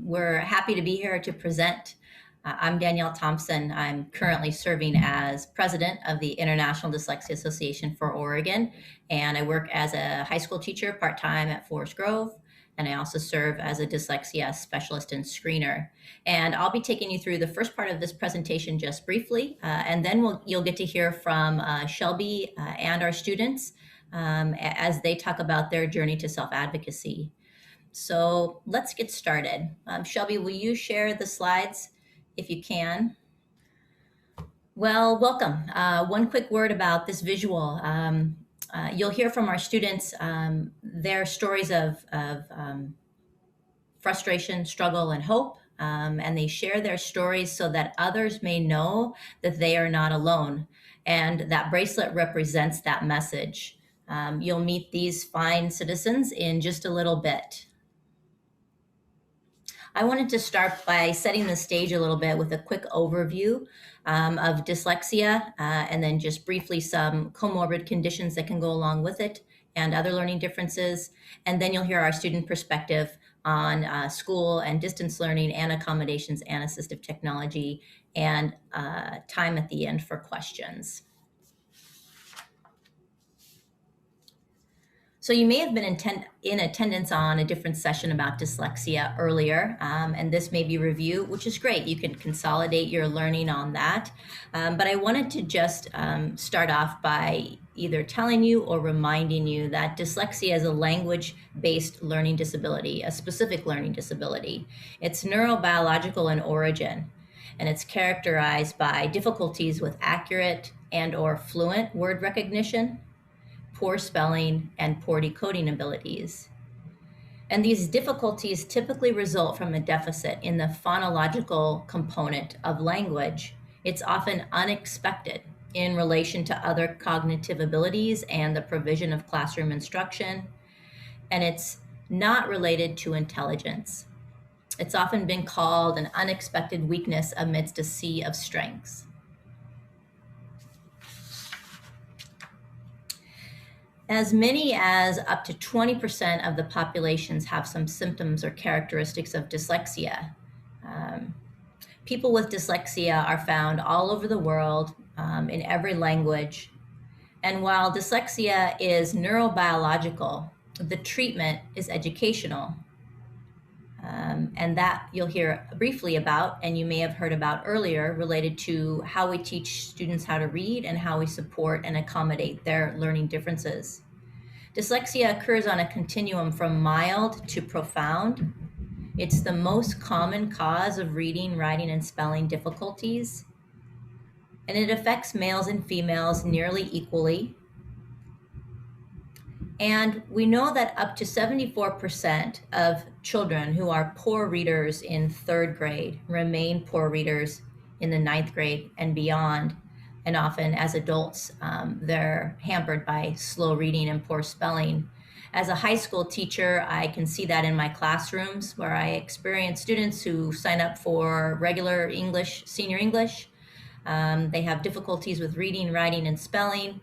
We're happy to be here to present. I'm Danielle Thompson. I'm currently serving as president of the International Dyslexia Association for Oregon, and I work as a high school teacher part-time at Forest Grove, and I also serve as a dyslexia specialist and screener. And I'll be taking you through the first part of this presentation just briefly, and then you'll get to hear from Shelby and our students as they talk about their journey to self-advocacy. So let's get started. Shelby, will you share the slides if you can? Well, welcome. One quick word about this visual. You'll hear from our students their stories of frustration, struggle, and hope. And they share their stories so that others may know that they are not alone. And that bracelet represents that message. You'll meet these fine citizens in just a little bit. I wanted to start by setting the stage a little bit with a quick overview of dyslexia, and then just briefly some comorbid conditions that can go along with it and other learning differences. And then you'll hear our student perspective on school and distance learning and accommodations and assistive technology, and time at the end for questions. So you may have been in attendance on a different session about dyslexia earlier, and this may be review, which is great. You can consolidate your learning on that. But I wanted to just start off by either telling you or reminding you that dyslexia is a language-based learning disability, a specific learning disability. It's neurobiological in origin, and it's characterized by difficulties with accurate and/or fluent word recognition, poor spelling, and poor decoding abilities. And these difficulties typically result from a deficit in the phonological component of language. It's often unexpected in relation to other cognitive abilities and the provision of classroom instruction, and it's not related to intelligence. It's often been called an unexpected weakness amidst a sea of strengths. As many as up to 20% of the populations have some symptoms or characteristics of dyslexia. People with dyslexia are found all over the world, in every language. And while dyslexia is neurobiological, the treatment is educational. And that you'll hear briefly about, and you may have heard about earlier, related to how we teach students how to read and how we support and accommodate their learning differences. Dyslexia occurs on a continuum from mild to profound. It's the most common cause of reading, writing, and spelling difficulties. And it affects males and females nearly equally. And we know that up to 74% of children who are poor readers in 3rd grade remain poor readers in the 9th grade and beyond. And often as adults, they're hampered by slow reading and poor spelling. As a high school teacher, I can see that in my classrooms where I experience students who sign up for regular English, senior English. They have difficulties with reading, writing, and spelling,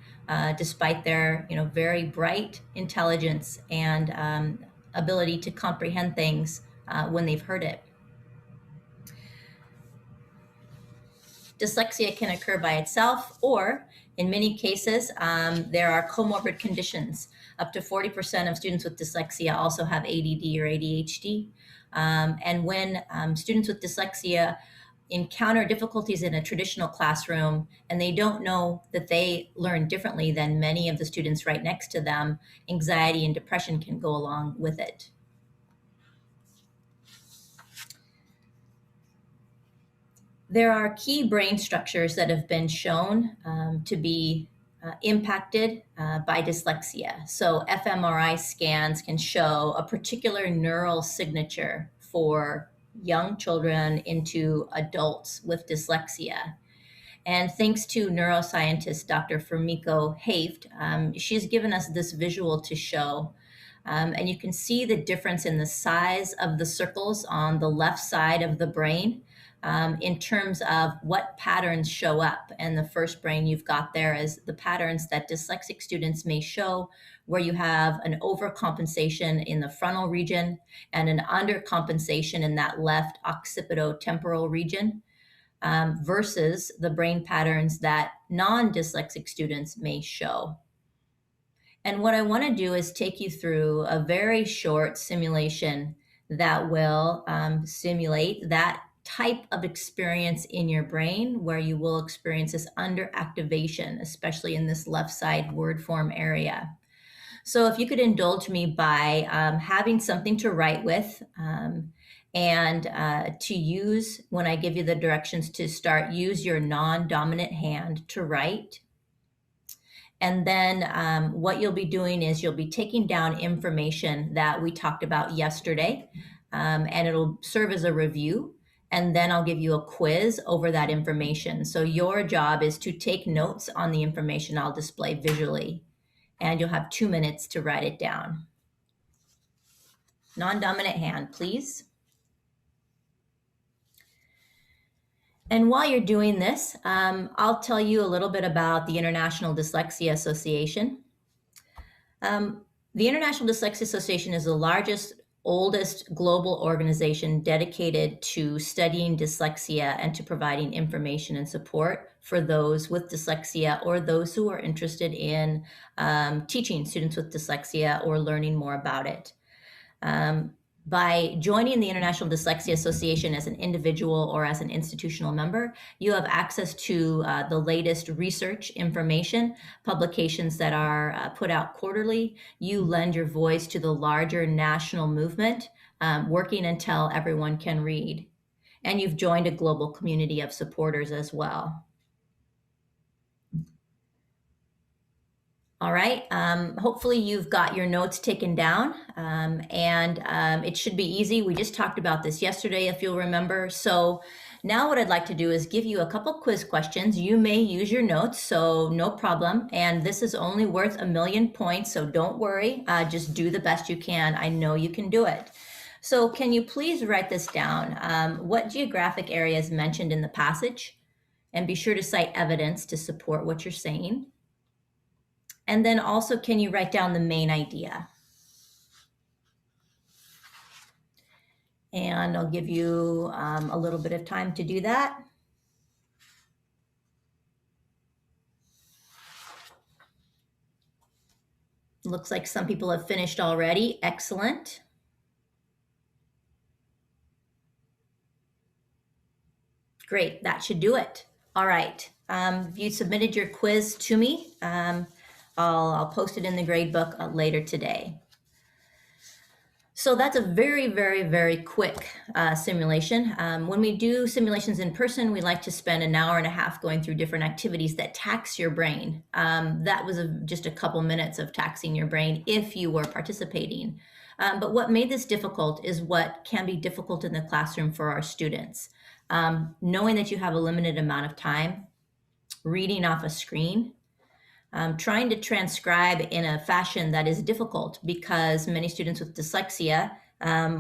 despite their very bright intelligence and ability to comprehend things when they've heard it. Dyslexia can occur by itself, or in many cases, there are comorbid conditions. Up to 40% of students with dyslexia also have ADD or ADHD. And when students with dyslexia encounter difficulties in a traditional classroom and they don't know that they learn differently than many of the students right next to them, anxiety and depression can go along with it. There are key brain structures that have been shown to be impacted by dyslexia. So fMRI scans can show a particular neural signature for young children into adults with dyslexia. And thanks to neuroscientist Dr. Fumiko Haft, she's given us this visual to show. And you can see the difference in the size of the circles on the left side of the brain in terms of what patterns show up. And the first brain you've got there is the patterns that dyslexic students may show, where you have an overcompensation in the frontal region and an undercompensation in that left occipitotemporal region, versus the brain patterns that non-dyslexic students may show. And what I want to do is take you through a very short simulation that will simulate that type of experience in your brain, where you will experience this underactivation, especially in this left side word form area. So if you could indulge me by having something to write with, and to use, when I give you the directions to start, use your non-dominant hand to write. And then what you'll be doing is you'll be taking down information that we talked about yesterday, and it'll serve as a review. And then I'll give you a quiz over that information. So your job is to take notes on the information I'll display visually, and you'll have 2 minutes to write it down. Non-dominant hand, please. And while you're doing this, I'll tell you a little bit about the International Dyslexia Association. The International Dyslexia Association is the largest, oldest global organization dedicated to studying dyslexia and to providing information and support for those with dyslexia, or those who are interested in teaching students with dyslexia or learning more about it. By joining the International Dyslexia Association as an individual or as an institutional member, you have access to the latest research information, publications that are put out quarterly. You lend your voice to the larger national movement, working until everyone can read. And you've joined a global community of supporters as well. All right, hopefully you've got your notes taken down, and it should be easy. We just talked about this yesterday, if you'll remember. So now what I'd like to do is give you a couple quiz questions. You may use your notes, so no problem. And this is only worth 1,000,000 points, so don't worry. Just do the best you can. I know you can do it. So can you please write this down? What geographic area is mentioned in the passage? And be sure to cite evidence to support what you're saying. And then also, can you write down the main idea? And I'll give you a little bit of time to do that. Looks like some people have finished already. Excellent. Great, that should do it. All right, if you submitted your quiz to me, I'll post it in the gradebook later today. So that's a very, very, very quick simulation. When we do simulations in person, we like to spend an hour and a half going through different activities that tax your brain. That was just a couple minutes of taxing your brain if you were participating. But what made this difficult is what can be difficult in the classroom for our students. Knowing that you have a limited amount of time, reading off a screen, trying to transcribe in a fashion that is difficult, because many students with dyslexia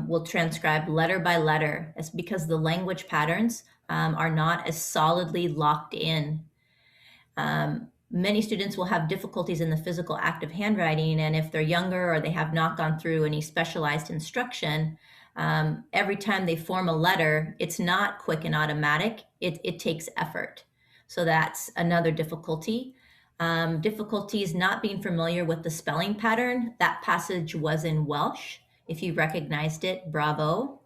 will transcribe letter by letter. It's because the language patterns are not as solidly locked in. Many students will have difficulties in the physical act of handwriting, and if they're younger or they have not gone through any specialized instruction, every time they form a letter, it's not quick and automatic. It takes effort. So that's another difficulty. Difficulties not being familiar with the spelling pattern. That passage was in Welsh. If you recognized it, bravo.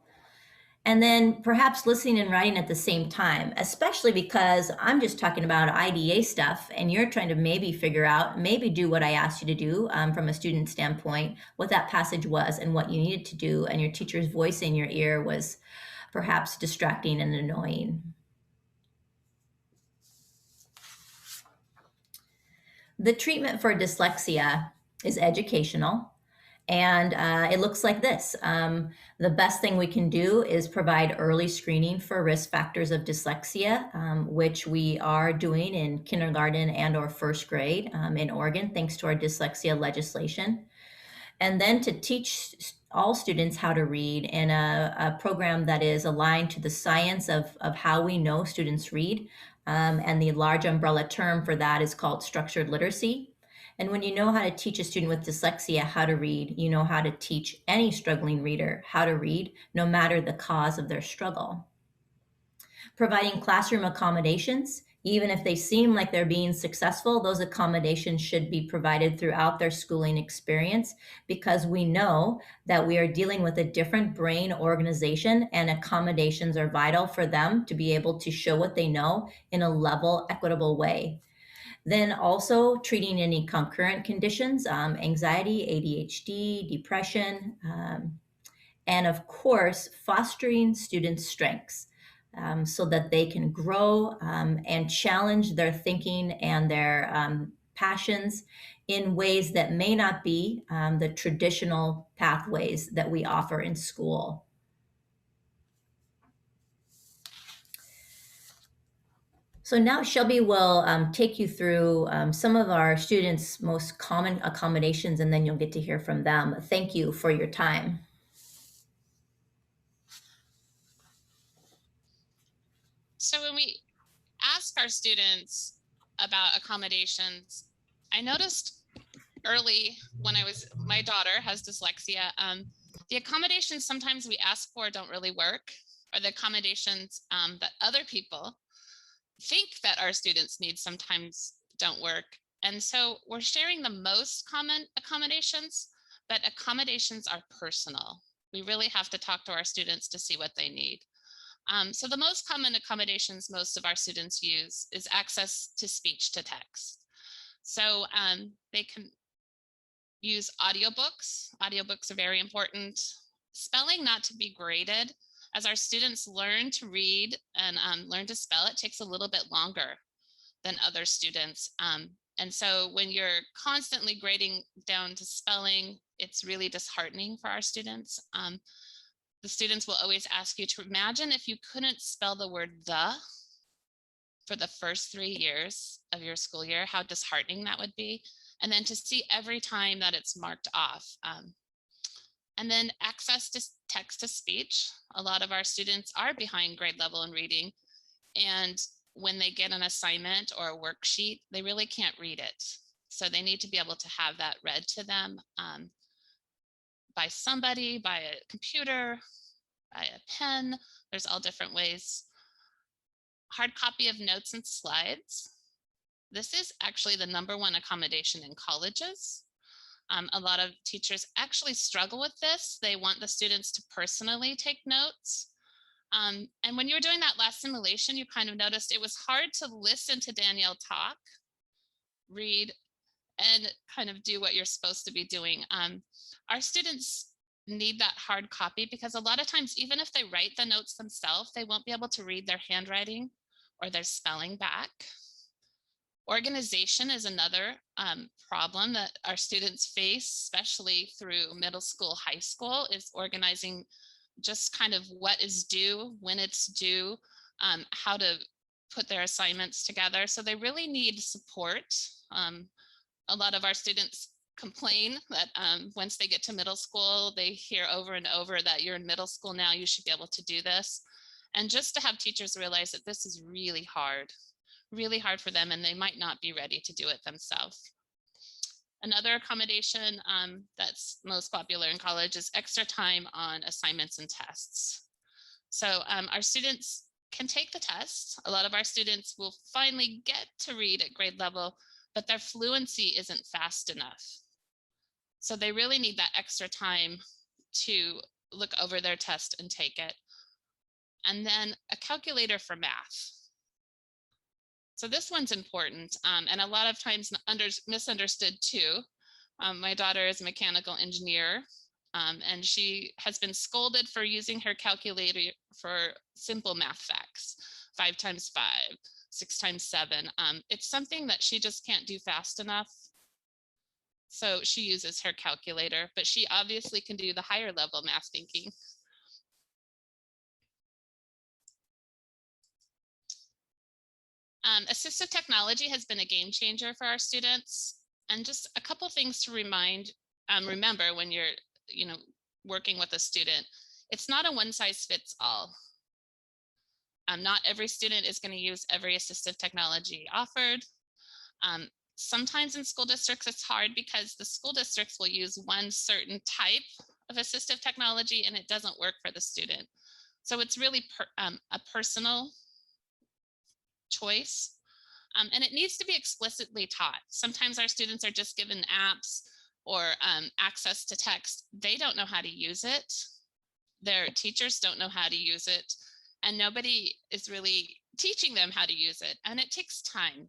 And then perhaps listening and writing at the same time, especially because I'm just talking about IDA stuff and you're trying to maybe figure out, maybe do what I asked you to do from a student standpoint, what that passage was and what you needed to do, and your teacher's voice in your ear was perhaps distracting and annoying. The treatment for dyslexia is educational, and it looks like this. The best thing we can do is provide early screening for risk factors of dyslexia, which we are doing in kindergarten and or first grade in Oregon, thanks to our dyslexia legislation. and then to teach all students how to read in a program that is aligned to the science of how we know students read. And the large umbrella term for that is called structured literacy. And when you know how to teach a student with dyslexia how to read, you know how to teach any struggling reader how to read, no matter the cause of their struggle. Providing classroom accommodations, even if they seem like they're being successful, those accommodations should be provided throughout their schooling experience, because we know that we are dealing with a different brain organization, and accommodations are vital for them to be able to show what they know in a level, equitable way. Then also treating any concurrent conditions, anxiety, ADHD, depression, and of course, fostering students' strengths, so that they can grow and challenge their thinking and their passions in ways that may not be the traditional pathways that we offer in school. So now Shelby will take you through some of our students' most common accommodations, and then you'll get to hear from them. Thank you for your time. So when we ask our students about accommodations, I noticed early when my daughter has dyslexia, the accommodations sometimes we ask for don't really work, or the accommodations that other people think that our students need sometimes don't work. And so we're sharing the most common accommodations, but accommodations are personal. We really have to talk to our students to see what they need. So the most common accommodations most of our students use is access to speech to text. So they can use audiobooks. Audiobooks are very important. Spelling not to be graded. As our students learn to read and learn to spell, it takes a little bit longer than other students. And so when you're constantly grading down to spelling, it's really disheartening for our students. The students will always ask you to imagine if you couldn't spell the word "the" for the first 3 years of your school year, how disheartening that would be. And then to see every time that it's marked off. And then access to text to speech. A lot of our students are behind grade level in reading, and when they get an assignment or a worksheet, they really can't read it. So they need to be able to have that read to them by somebody, by a computer, by a pen. There's all different ways. Hard copy of notes and slides. This is actually the #1 accommodation in colleges. A lot of teachers actually struggle with this. They want the students to personally take notes. And when you were doing that last simulation, you kind of noticed it was hard to listen to Danielle talk, read, and kind of do what you're supposed to be doing. Our students need that hard copy because a lot of times, even if they write the notes themselves, they won't be able to read their handwriting or their spelling back. Organization is another problem that our students face, especially through middle school, high school, is organizing just kind of what is due, when it's due, how to put their assignments together. So they really need support. A lot of our students complain that once they get to middle school, they hear over and over that you're in middle school now, you should be able to do this. And just to have teachers realize that this is really hard for them, and they might not be ready to do it themselves. Another accommodation that's most popular in college is extra time on assignments and tests. So our students can take the test. A lot of our students will finally get to read at grade level, but their fluency isn't fast enough. So they really need that extra time to look over their test and take it. And then a calculator for math. So this one's important, and a lot of times misunderstood too. My daughter is a mechanical engineer, and she has been scolded for using her calculator for simple math facts, 5 times 5, 6 times 7. It's something that she just can't do fast enough. So she uses her calculator, but she obviously can do the higher level math thinking. Assistive technology has been a game changer for our students. And just a couple things to remind remember when you're, working with a student, it's not a one size fits all. Not every student is going to use every assistive technology offered. Um, Sometimes in school districts, it's hard because the school districts will use one certain type of assistive technology and it doesn't work for the student. So it's really a personal choice. And it needs to be explicitly taught. Sometimes our students are just given apps or access to text. They don't know how to use it. Their teachers don't know how to use it. And nobody is really teaching them how to use it. And it takes time.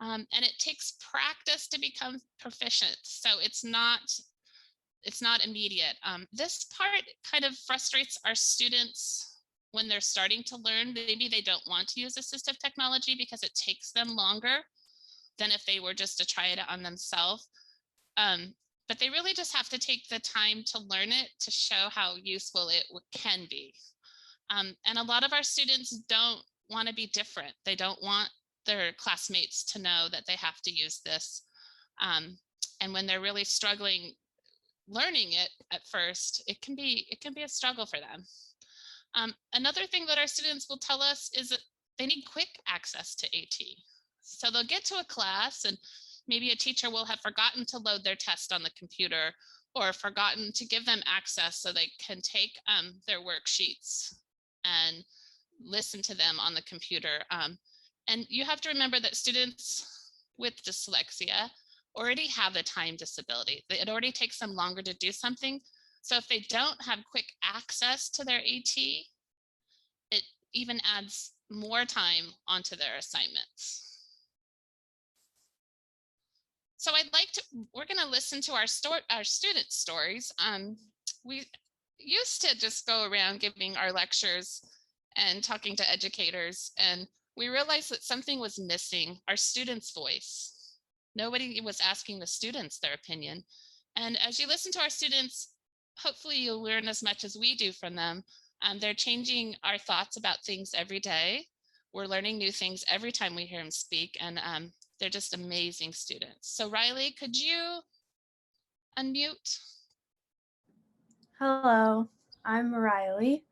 And it takes practice to become proficient. So it's not immediate. This part kind of frustrates our students when they're starting to learn. Maybe they don't want to use assistive technology because it takes them longer than if they were just to try it on themselves. But they really just have to take the time to learn it to show how useful it can be. And a lot of our students don't want to be different. They don't want their classmates to know that they have to use this. And when they're really struggling learning it at first, it can be a struggle for them. Another thing that our students will tell us is that they need quick access to AT. So they'll get to a class and maybe a teacher will have forgotten to load their test on the computer or forgotten to give them access so they can take their worksheets and listen to them on the computer. And you have to remember that students with dyslexia already have a time disability. It already takes them longer to do something. So if they don't have quick access to their AT, it even adds more time onto their assignments. So we're going to listen to our student stories. We used to just go around giving our lectures and talking to educators, and we realized that something was missing, our students' voice. Nobody was asking the students their opinion. And as you listen to our students, hopefully you'll learn as much as we do from them. They're changing our thoughts about things every day. We're learning new things every time we hear them speak, and they're just amazing students. So Riley, could you unmute? Hello, I'm Riley.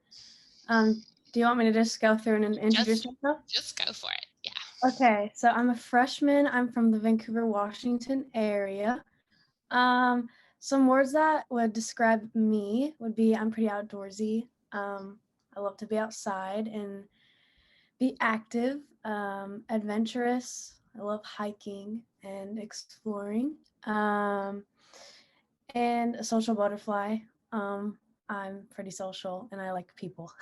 Do you want me to just go through and introduce myself? Just go for it. Yeah. Okay, so I'm a freshman. I'm from the Vancouver, Washington area. Some words that would describe me would be I'm pretty outdoorsy. I love to be outside and be active, adventurous. I love hiking and exploring. And a social butterfly. I'm pretty social and I like people.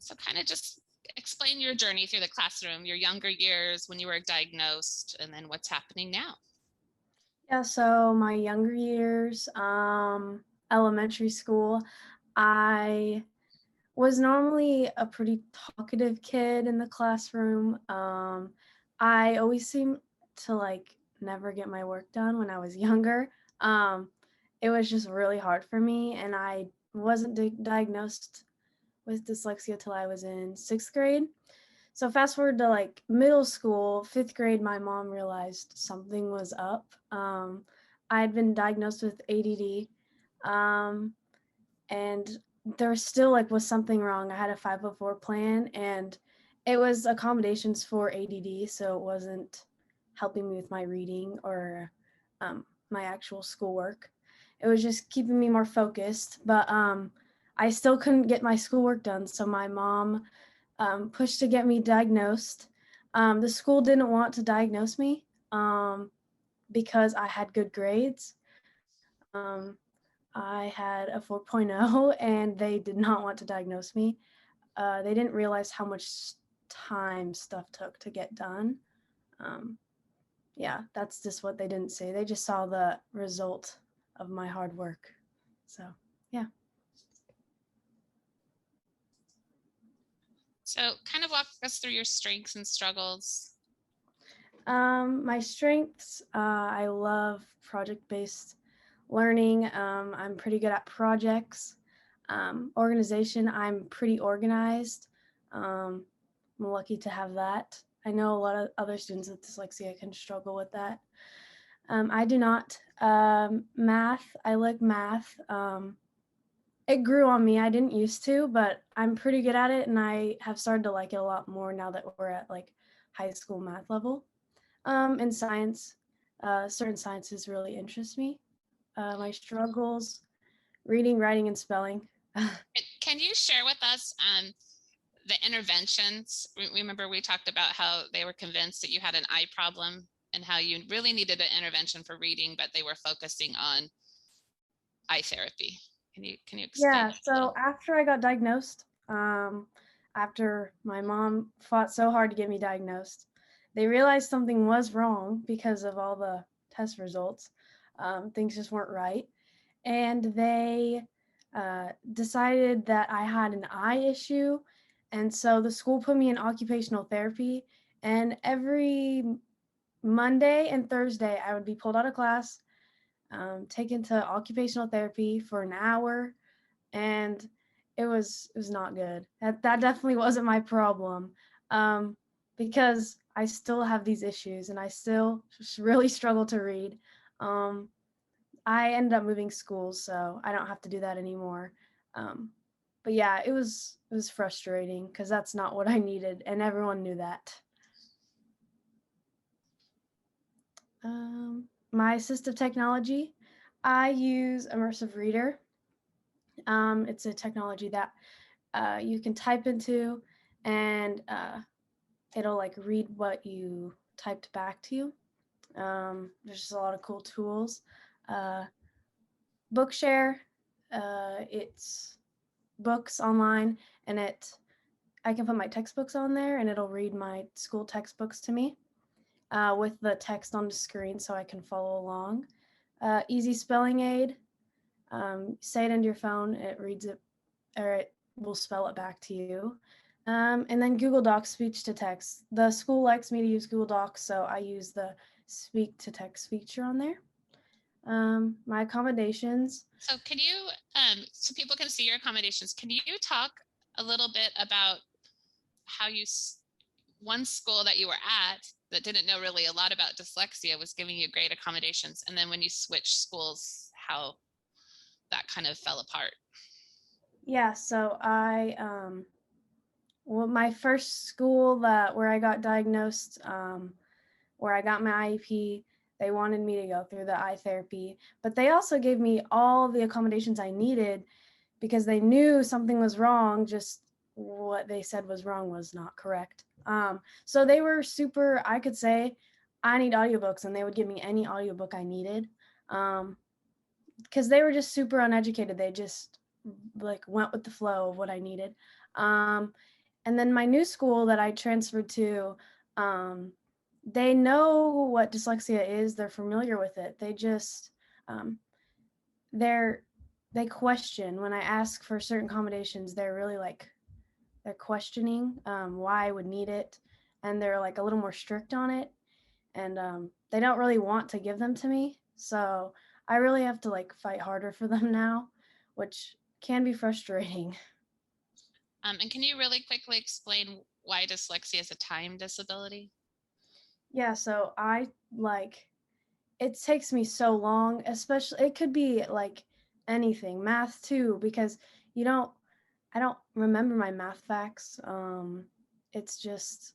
So kind of just explain your journey through the classroom, your younger years when you were diagnosed, and then what's happening now. Yeah, so my younger years, elementary school, I was normally a pretty talkative kid in the classroom. I always seemed to never get my work done when I was younger. It was just really hard for me, and I wasn't diagnosed with dyslexia till I was in 6th grade. So fast forward to middle school, 5th grade, my mom realized something was up. I had been diagnosed with ADD, and there still was something wrong. I had a 504 plan, and it was accommodations for ADD, so it wasn't helping me with my reading or my actual schoolwork. It was just keeping me more focused, but I still couldn't get my schoolwork done, so my mom pushed to get me diagnosed. The school didn't want to diagnose me because I had good grades. I had a 4.0 and they did not want to diagnose me. They didn't realize how much time stuff took to get done. Yeah, that's just what they didn't say. They just saw the result of my hard work. So, yeah. So kind of walk us through your strengths and struggles. My strengths, I love project-based learning. I'm pretty good at projects. Organization, I'm pretty organized. I'm lucky to have that. I know a lot of other students with dyslexia can struggle with that. I do not. Math, I like math. It grew on me. I didn't used to, but I'm pretty good at it, and I have started to like it a lot more now that we're at like high school math level. And science, certain sciences really interest me. My struggles, reading, writing, and spelling. Can you share with us the interventions? Remember we talked about how they were convinced that you had an eye problem and how you really needed an intervention for reading, but they were focusing on eye therapy. Can you explain Yeah, that a so little? after I got diagnosed, after my mom fought so hard to get me diagnosed, they realized something was wrong because of all the test results. Things just weren't right. And they decided that I had an eye issue. And so the school put me in occupational therapy. And every Monday and Thursday, I would be pulled out of class, taken to occupational therapy for an hour, and it was not good. That definitely wasn't my problem, because I still have these issues and I still really struggle to read. Um, I ended up moving schools, so I don't have to do that anymore. Um, but yeah, it was frustrating because that's not what I needed, and everyone knew that. My assistive technology, I use Immersive Reader. It's a technology that you can type into, and it'll like read what you typed back to you. There's just a lot of cool tools. Uh, Bookshare, it's books online, and I can put my textbooks on there, and it'll read my school textbooks to me with the text on the screen, so I can follow along. Easy Spelling Aid. Say it into your phone, it reads it, or it will spell it back to you. And then Google Docs, speech to text. The school likes me to use Google Docs, so I use the speak to text feature on there. My accommodations. So can you, so people can see your accommodations, can you talk a little bit about how one school that you were at that didn't know really a lot about dyslexia was giving you great accommodations, and then when you switched schools, how that kind of fell apart? Yeah, so well, my first school where I got diagnosed, where I got my IEP, they wanted me to go through the eye therapy, but they also gave me all the accommodations I needed because they knew something was wrong, just what they said was wrong was not correct. So they were super, I could say, I need audiobooks, and they would give me any audiobook I needed. Because they were just super uneducated. They just like went with the flow of what I needed. And then my new school that I transferred to, they know what dyslexia is. They're familiar with it. They just, they're they question when I ask for certain accommodations. They're really like they're questioning why I would need it, and they're like a little more strict on it, and they don't really want to give them to me. So I really have to like fight harder for them now, which can be frustrating. And can you really quickly explain why dyslexia is a time disability? Yeah, so I like it takes me so long, especially it could be like anything, math too, because you don't I don't remember my math facts. It's just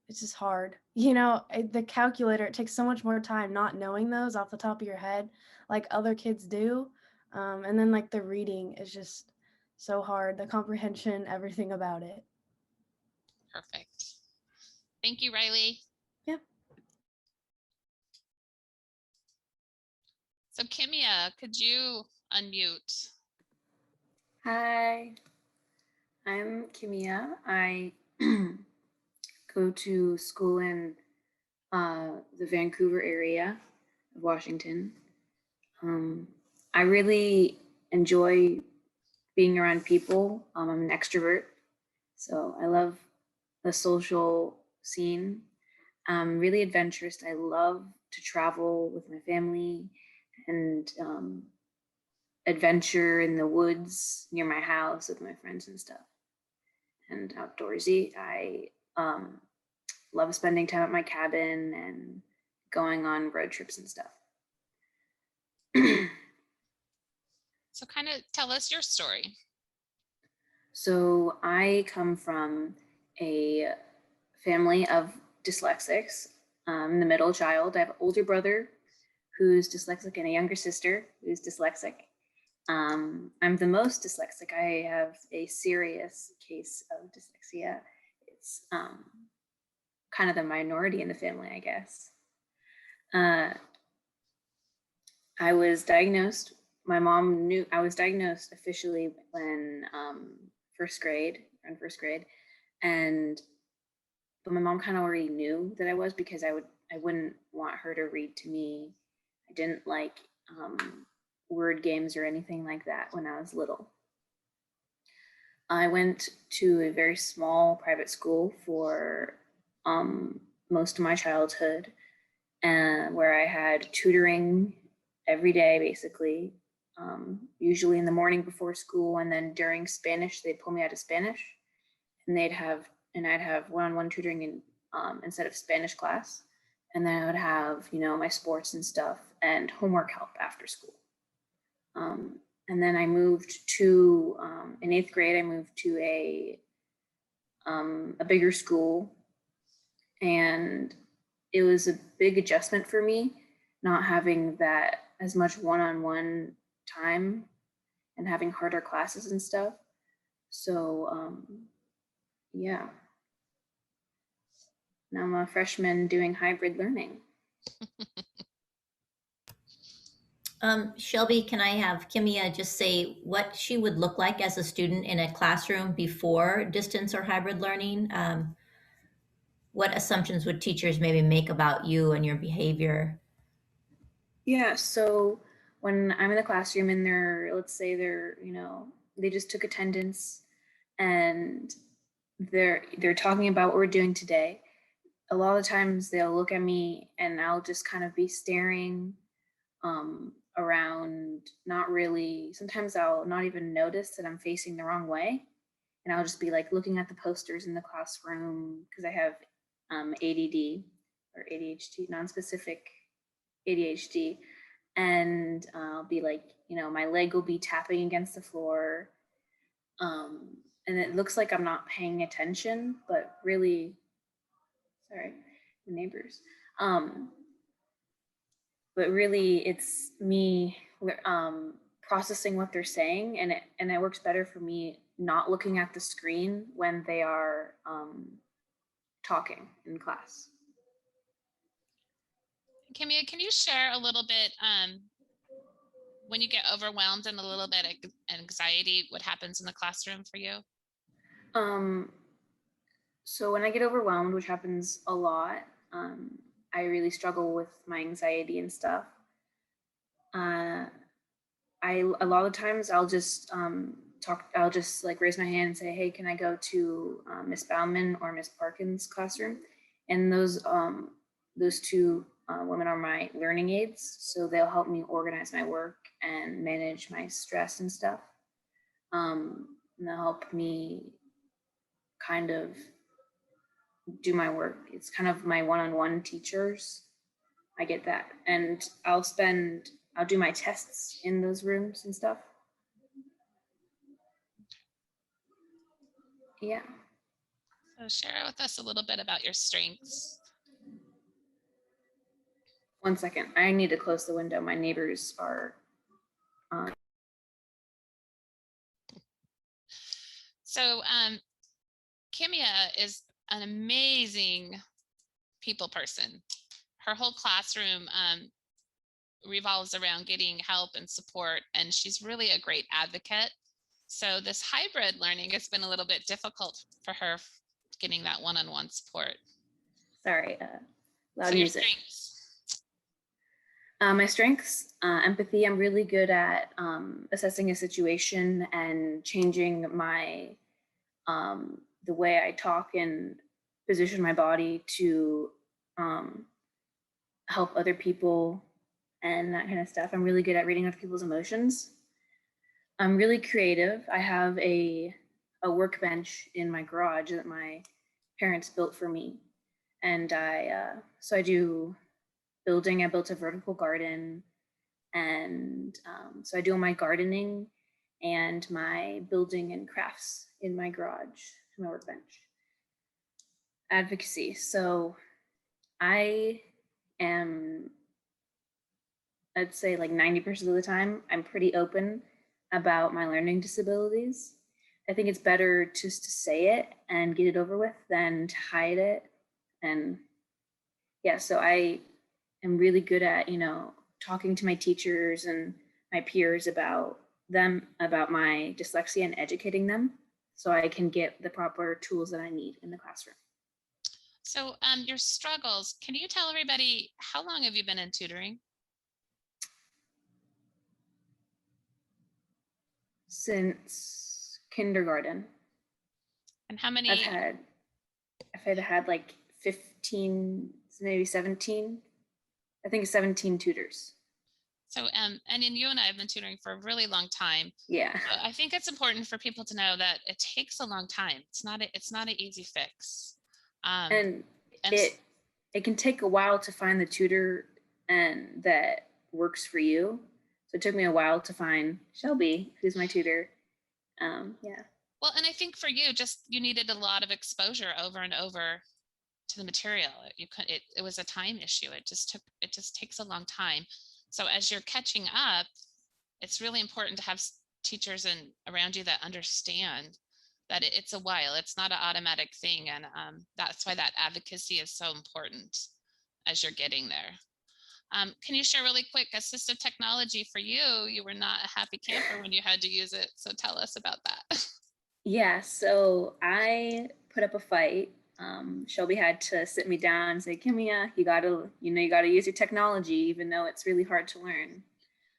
it's just hard. The calculator, it takes so much more time not knowing those off the top of your head like other kids do. And then like the reading is just so hard, the comprehension, everything about it. Perfect. Thank you, Riley. Yeah. So Kimia, could you unmute? Hi, I'm Kimia. I go to school in the Vancouver area of Washington. I really enjoy being around people. I'm an extrovert, so I love the social scene. I'm really adventurous. I love to travel with my family and adventure in the woods near my house with my friends and stuff. And outdoorsy. I love spending time at my cabin and going on road trips and stuff. So kind of tell us your story. So I come from a family of dyslexics. I'm the middle child. I have an older brother who's dyslexic and a younger sister who's dyslexic. I'm the most dyslexic. I have a serious case of dyslexia. It's kind of the minority in the family, I guess. I was diagnosed. My mom knew I was diagnosed officially when first grade, and but my mom kind of already knew that I was, because I wouldn't want her to read to me. I didn't like word games or anything like that when I was little. I went to a very small private school for most of my childhood, where I had tutoring every day, basically, usually in the morning before school, and then during Spanish, they'd pull me out of Spanish, and I'd have one-on-one tutoring in instead of Spanish class, and then I would have, you know, my sports and stuff and homework help after school. And then I moved to in 8th grade, I moved to a bigger school, and it was a big adjustment for me not having that as much one-on-one time and having harder classes and stuff. So yeah, now I'm a freshman doing hybrid learning. Shelby, can I have Kimia just say what she would look like as a student in a classroom before distance or hybrid learning? What assumptions would teachers maybe make about you and your behavior? Yeah, so when I'm in the classroom and let's say you know, they just took attendance and they're talking about what we're doing today, a lot of times they'll look at me and I'll just kind of be staring around, not really, sometimes I'll not even notice that I'm facing the wrong way. And I'll just be like looking at the posters in the classroom, because I have ADD or ADHD, non-specific ADHD. And I'll be like, you know, my leg will be tapping against the floor. And it looks like I'm not paying attention, but really, sorry, the neighbors. But really it's me processing what they're saying, and it works better for me not looking at the screen when they are talking in class. Kimia, can you share a little bit when you get overwhelmed and a little bit of anxiety, what happens in the classroom for you? So when I get overwhelmed, which happens a lot, I really struggle with my anxiety and stuff. A lot of times I'll just I'll just like raise my hand and say, hey, can I go to Miss Bauman or Miss Parkin's classroom? And those two women are my learning aides, so they'll help me organize my work and manage my stress and stuff. And they'll help me kind of do my work. It's kind of my one-on-one teachers. I get that. And I'll do my tests in those rooms and stuff. Yeah. So share with us a little bit about your strengths. One second, I need to close the window. My neighbors are So Kimia is an amazing people person. Her whole classroom revolves around getting help and support, and she's really a great advocate. So this hybrid learning has been a little bit difficult for her getting that one-on-one support. Sorry, loud so music. My strengths, empathy. I'm really good at assessing a situation and changing my the way I talk and position my body to help other people and that kind of stuff. I'm really good at reading other people's emotions. I'm really creative. I have a workbench in my garage that my parents built for me, and so I do building. I built a vertical garden, and so I do all my gardening and my building and crafts in my garage, my workbench. Advocacy. So I am, I'd say like 90% of the time, I'm pretty open about my learning disabilities. I think it's better just to say it and get it over with than to hide it. And yeah, so I am really good at, talking to my teachers and my peers about my dyslexia and educating them so I can get the proper tools that I need in the classroom. So your struggles, can you tell everybody, how long have you been in tutoring? Since kindergarten. And how many? I've had like 15, maybe 17. I think 17 tutors. So, and then you and I have been tutoring for a really long time. Yeah. I think it's important for people to know that it takes a long time. It's not an easy fix. And it can take a while to find the tutor and that works for you. So it took me a while to find Shelby, who's my tutor. Yeah. Well, and I think for you, you needed a lot of exposure over and over to the material. It was a time issue. It just takes a long time. So as you're catching up, it's really important to have teachers around you that understand that it's a while. It's not an automatic thing, and that's why that advocacy is so important as you're getting there. Can you share really quick assistive technology for you? You were not a happy camper when you had to use it, so tell us about that. Yeah, so I put up a fight. Shelby had to sit me down and say, Kimia, you gotta use your technology, even though it's really hard to learn.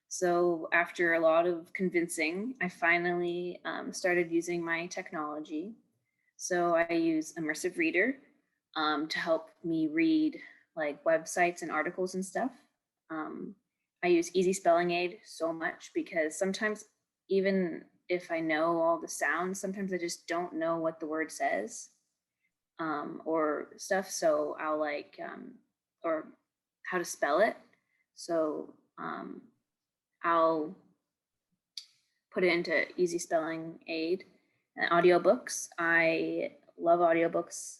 So after a lot of convincing, I finally started using my technology. So I use Immersive Reader to help me read like websites and articles and stuff. I use Easy Spelling Aid so much because sometimes even if I know all the sounds, sometimes I just don't know what the word says or stuff. So I'll or how to spell it. So I'll put it into Easy Spelling Aid. And audiobooks, I love audiobooks.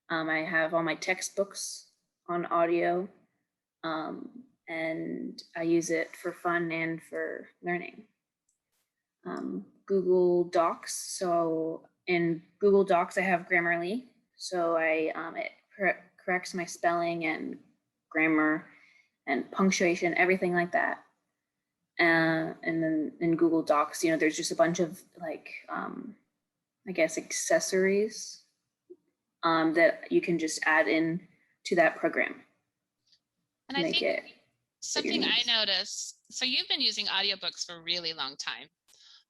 I have all my textbooks on audio, and I use it for fun and for learning. Google Docs. So in Google Docs, I have Grammarly. So it corrects my spelling and grammar and punctuation, everything like that. And then in Google Docs, there's just a bunch of like, I guess, accessories that you can just add in to that program. And I think something I noticed, so you've been using audiobooks for a really long time.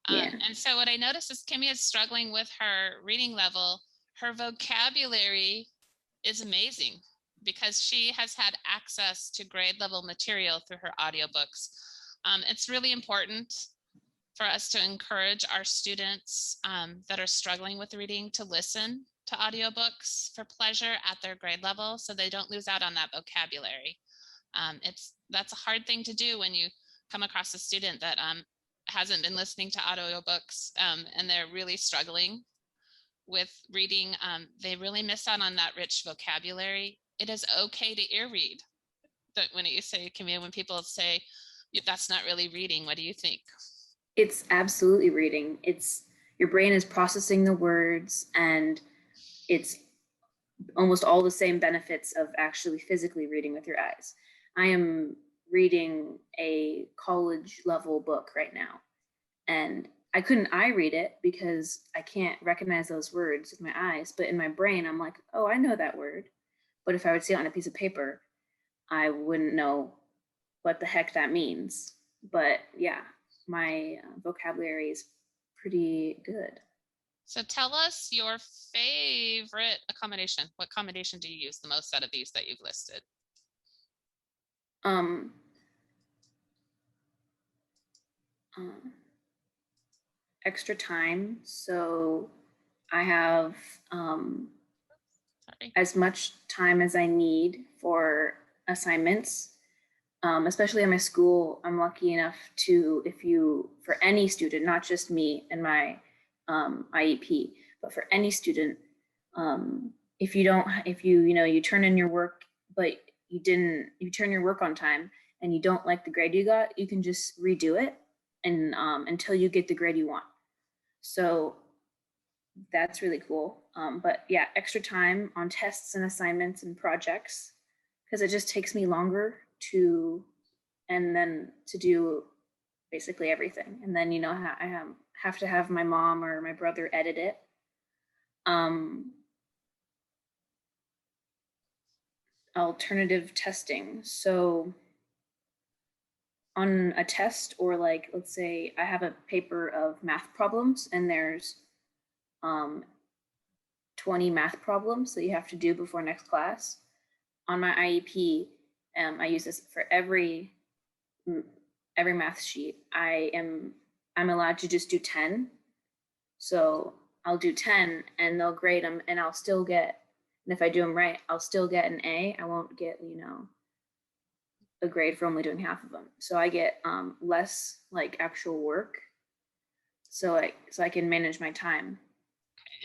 Yeah. And so what I noticed is Kimmy is struggling with her reading level. Her vocabulary is amazing because she has had access to grade level material through her audiobooks. It's really important for us to encourage our students that are struggling with reading to listen to audiobooks for pleasure at their grade level so they don't lose out on that vocabulary. That's a hard thing to do when you come across a student that hasn't been listening to audiobooks and they're really struggling with reading. They really miss out on that rich vocabulary. It is okay to ear read. But when people say that's not really reading, what do you think? It's absolutely reading. It's your brain is processing the words, and it's almost all the same benefits of actually physically reading with your eyes. I am reading a college level book right now, and I couldn't eye read it because I can't recognize those words with my eyes, but in my brain, I'm like, oh, I know that word. But if I would see it on a piece of paper, I wouldn't know what the heck that means. But yeah, my vocabulary is pretty good. So tell us your favorite accommodation. What accommodation do you use the most out of these that you've listed? Extra time. So I have as much time as I need for assignments. Especially in my school, I'm lucky enough to, for any student, not just me and my IEP, but for any student, if you turn in your work, but you turn your work on time and you don't like the grade you got, you can just redo it and until you get the grade you want. So that's really cool. But yeah, extra time on tests and assignments and projects, because it just takes me longer to do basically everything. And then, I have to have my mom or my brother edit it. Alternative testing. So on a test, or like, let's say I have a paper of math problems and there's 20 math problems that you have to do before next class. On my IEP, I use this for every math sheet. I'm allowed to just do 10. So I'll do 10 and they'll grade them, and I'll still get, and if I do them right, I'll still get an A. I won't get, a grade for only doing half of them. So I get less like actual work. So I can manage my time.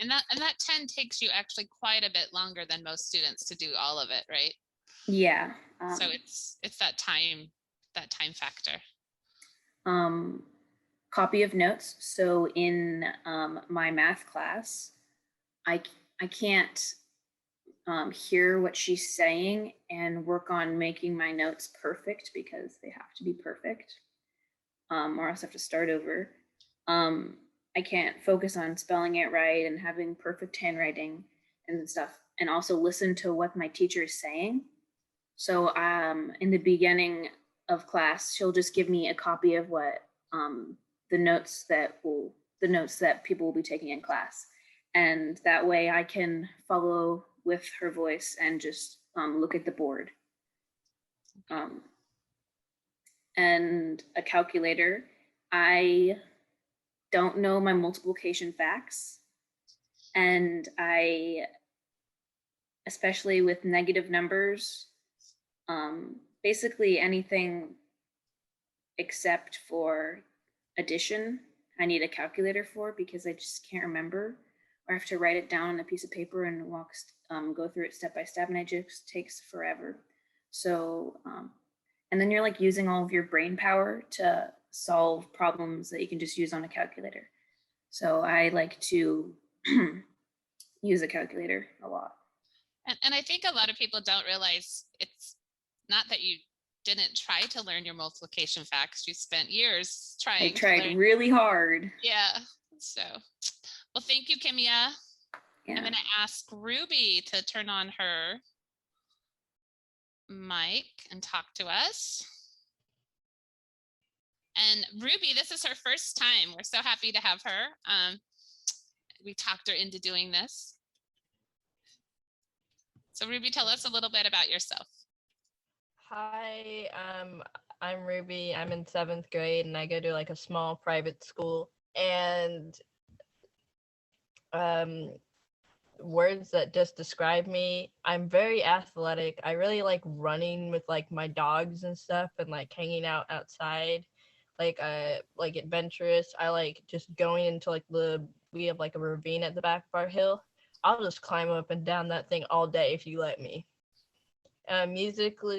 And that 10 takes you actually quite a bit longer than most students to do all of it, right? Yeah. So it's that time factor. Copy of notes. So in my math class, I can't hear what she's saying and work on making my notes perfect, because they have to be perfect, or else I have to start over. I can't focus on spelling it right and having perfect handwriting and stuff, and also listen to what my teacher is saying. So in the beginning of class, she'll just give me a copy of what the notes that people will be taking in class, and that way I can follow with her voice and just look at the board. And a calculator. I don't know my multiplication facts, and especially with negative numbers, basically anything except for addition, I need a calculator for, because I just can't remember, or I have to write it down on a piece of paper and go through it step by step, and it just takes forever. So, and then you're like using all of your brain power to solve problems that you can just use on a calculator. So I like to use a calculator a lot. And I think a lot of people don't realize it's not that you didn't try to learn your multiplication facts. You spent years trying. I tried really hard. Yeah. So, well, thank you, Kimia. Yeah. I'm going to ask Ruby to turn on her mic and talk to us. And Ruby, this is her first time. We're so happy to have her. We talked her into doing this. So Ruby, tell us a little bit about yourself. Hi, I'm Ruby. I'm in 7th grade and I go to like a small private school. And words that just describe me: I'm very athletic. I really like running with like my dogs and stuff, and like hanging out outside, like adventurous. I like just going into like we have like a ravine at the back of our hill. I'll just climb up and down that thing all day if you let me. Musical,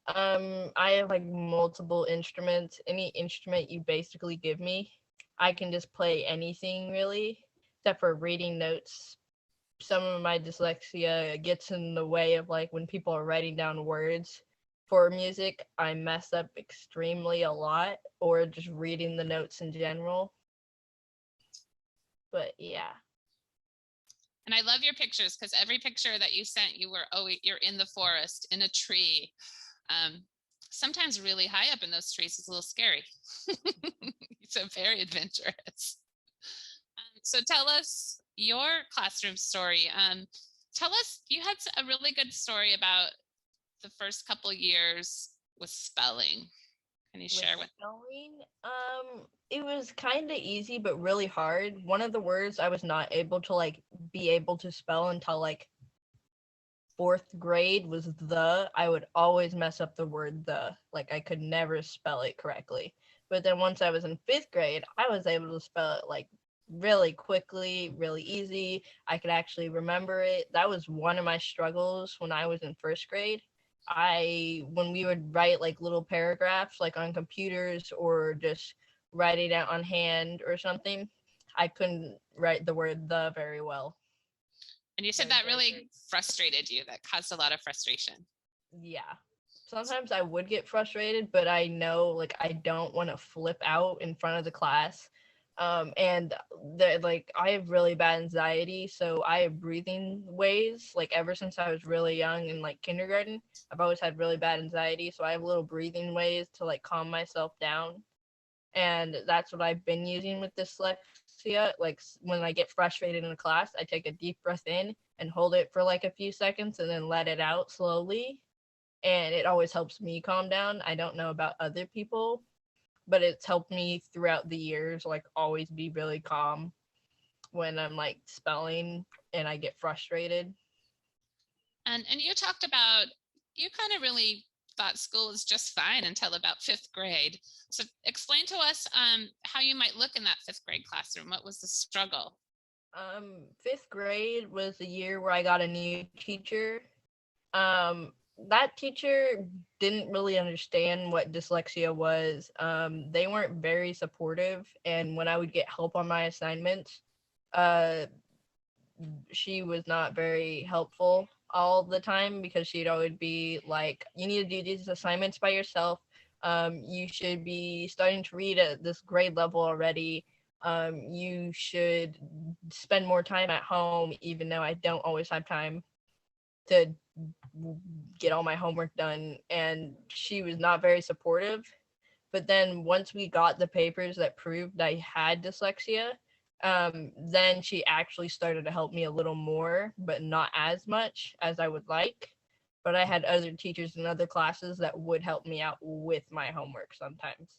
I have like multiple instruments. Any instrument you basically give me, I can just play anything really, except for reading notes. Some of my dyslexia gets in the way of like when people are writing down words for music, I mess up extremely a lot, or just reading the notes in general. But yeah. And I love your pictures, because every picture that you sent, you're in the forest, in a tree. Sometimes really high up in those trees is a little scary. So very adventurous. So tell us your classroom story. Tell us, you had a really good story about the first couple years with spelling. Can you share with spelling? It was kind of easy, but really hard. One of the words I was not able to like be able to spell until like fourth grade was I would always mess up the word like I could never spell it correctly. But then once I was in fifth grade, I was able to spell it like really quickly, really easy. I could actually remember it. That was one of my struggles when I was in first grade. When we would write like little paragraphs like on computers or just write it out on hand or something, I couldn't write the word very well. And you said that really frustrated you, that caused a lot of frustration. Yeah. Sometimes I would get frustrated, but I know like I don't want to flip out in front of the class. And like I have really bad anxiety, so I have breathing ways. Like ever since I was really young in like kindergarten, I've always had really bad anxiety, so I have little breathing ways to like calm myself down. And that's what I've been using with dyslexia. Like when I get frustrated in a class, I take a deep breath in and hold it for like a few seconds and then let it out slowly. And it always helps me calm down. I don't know about other people, but it's helped me throughout the years, like always be really calm when I'm like spelling and I get frustrated. And you talked about, you kind of really thought school was just fine until about fifth grade. So explain to us how you might look in that fifth grade classroom. What was the struggle? Fifth grade was the year where I got a new teacher. That teacher didn't really understand what dyslexia was. They weren't very supportive, and when I would get help on my assignments, uh, she was not very helpful all the time because she'd always be like, you need to do these assignments by yourself. You should be starting to read at this grade level already. You should spend more time at home, even though I don't always have time to get all my homework done. And she was not very supportive. But then once we got the papers that proved I had dyslexia, then she actually started to help me a little more, but not as much as I would like. But I had other teachers in other classes that would help me out with my homework sometimes.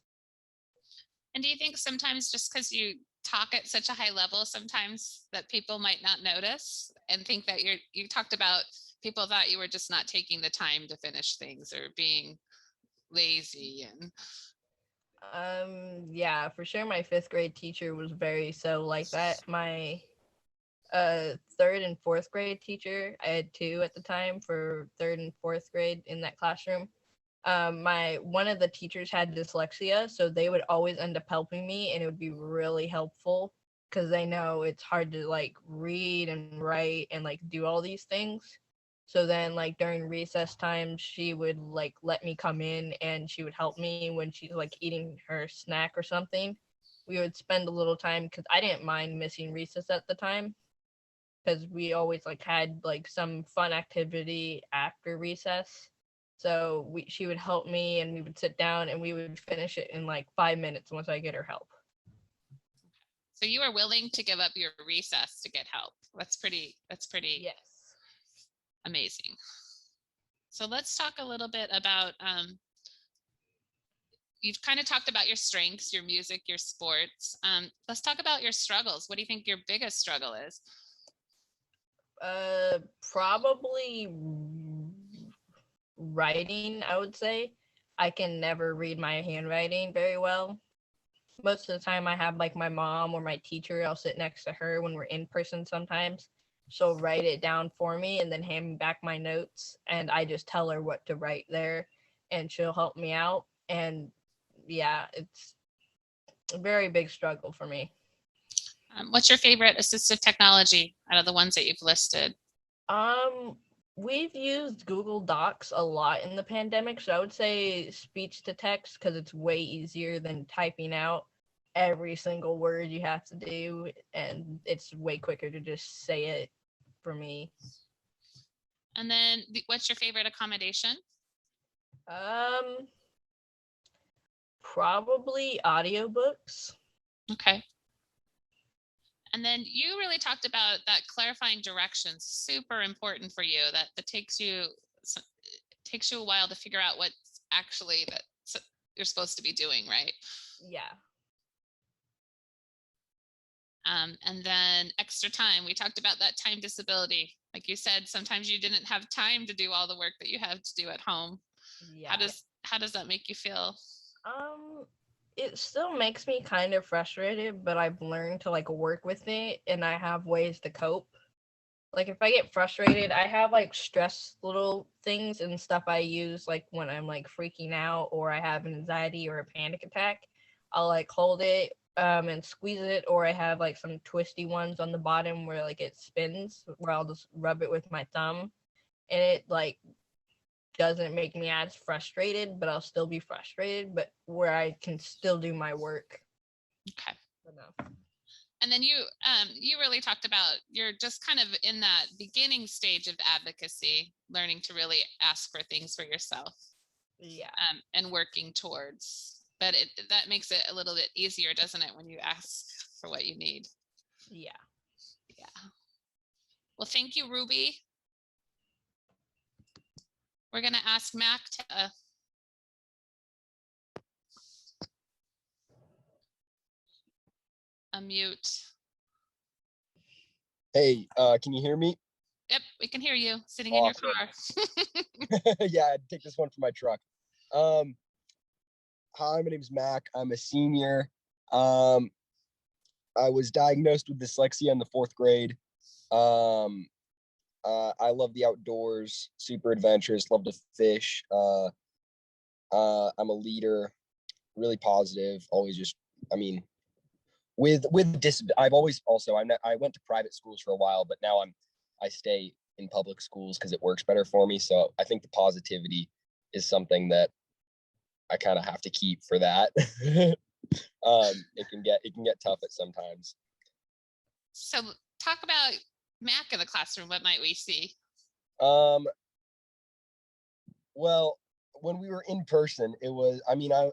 And do you think sometimes just because you talk at such a high level, sometimes that people might not notice and think that you talked about people thought you were just not taking the time to finish things or being lazy and Yeah, for sure my fifth grade teacher was very so like that. My third and fourth grade teacher, I had two at the time for third and fourth grade in that classroom. My one of the teachers had dyslexia, so they would always end up helping me, and it would be really helpful because they know it's hard to like read and write and like do all these things. So then like during recess time, she would like let me come in and she would help me when she's like eating her snack or something. We would spend a little time because I didn't mind missing recess at the time because we always like had like some fun activity after recess. So she would help me and we would sit down and we would finish it in like 5 minutes once I get her help. so you are willing to give up your recess to get help. That's pretty Yes. amazing. So let's talk a little bit about you've kind of talked about your strengths, your music, your sports. Let's talk about your struggles. What do you think your biggest struggle is? Probably writing, I would say. I can never read my handwriting very well. Most of the time I have like my mom or my teacher, I'll sit next to her when we're in person sometimes. She'll write it down for me and then hand me back my notes and I just tell her what to write there and she'll help me out. And yeah, it's a very big struggle for me. What's your favorite assistive technology out of the ones that you've listed? We've used Google Docs a lot in the pandemic, so I would say speech to text because it's way easier than typing out every single word you have to do, and it's way quicker to just say it for me. And then what's your favorite accommodation? Probably audiobooks. Okay. And then you really talked about that clarifying directions, super important for you. That takes you a while to figure out what's actually that you're supposed to be doing, right? Yeah. And then extra time. We talked about that time disability. Like you said, sometimes you didn't have time to do all the work that you have to do at home. Yeah. How does that make you feel? It still makes me kind of frustrated, but I've learned to like work with it, and I have ways to cope. Like if I get frustrated, I have like stress little things and stuff I use like when I'm like freaking out or I have an anxiety or a panic attack. I'll like hold it and squeeze it, or I have like some twisty ones on the bottom where like it spins, where I'll just rub it with my thumb, and it like doesn't make me as frustrated, but I'll still be frustrated, but where I can still do my work. Okay. Enough. And then you really talked about you're just kind of in that beginning stage of advocacy, learning to really ask for things for yourself. Yeah. And working towards. But that makes it a little bit easier, doesn't it, when you ask for what you need? Yeah. Yeah. Well, thank you, Ruby. We're going to ask Mac to unmute. Hey, can you hear me? Yep, we can hear you sitting Awesome. in your car. Yeah, I'd take this one for my truck. Hi, my name's Mac. I'm a senior. I was diagnosed with dyslexia in the 4th grade. I love the outdoors, super adventurous, love to fish. I'm a leader, really positive, always just, I mean, I've always also, I went to private schools for a while, but now I stay in public schools because it works better for me. So I think the positivity is something that I kind of have to keep for that. It can get tough at sometimes. So talk about Mac in the classroom. What might we see? Well, when we were in person, it was, I mean, I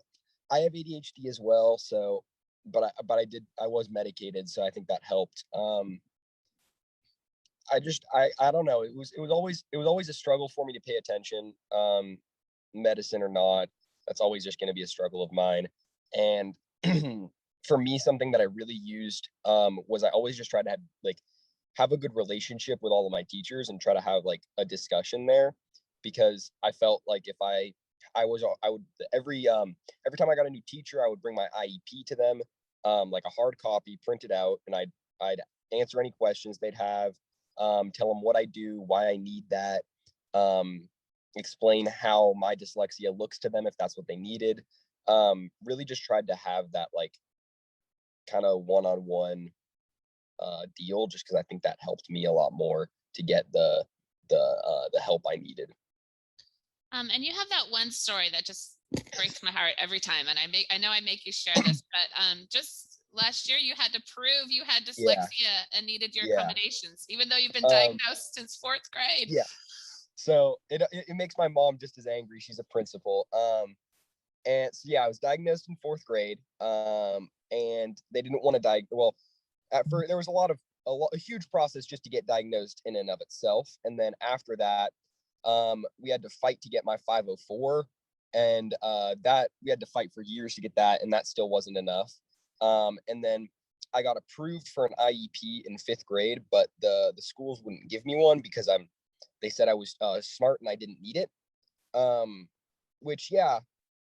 have ADHD as well, so but I was medicated, so I think that helped. I don't know. It was always a struggle for me to pay attention, medicine or not. That's always just going to be a struggle of mine. And for me, something that I really used was I always just tried to have a good relationship with all of my teachers and try to have like a discussion there, because I felt like if I would every time I got a new teacher, I would bring my IEP to them, like a hard copy printed out, and I'd answer any questions they'd have, tell them what I do, why I need that, explain how my dyslexia looks to them if that's what they needed. Really just tried to have that like kind of one-on-one deal, just because I think that helped me a lot more to get the help I needed. And you have that one story that just breaks my heart every time, and I know I make you share this, but just last year you had to prove you had dyslexia and needed your accommodations, even though you've been diagnosed since 4th grade. Yeah. So it makes my mom just as angry. She's a principal. And so yeah, I was diagnosed in 4th grade. And they didn't want to well, at first there was a huge process just to get diagnosed in and of itself. And then after that, we had to fight to get my 504, and that we had to fight for years to get that, and that still wasn't enough. And then I got approved for an IEP in 5th grade, but the schools wouldn't give me one because they said I was smart and I didn't need it. Which, yeah,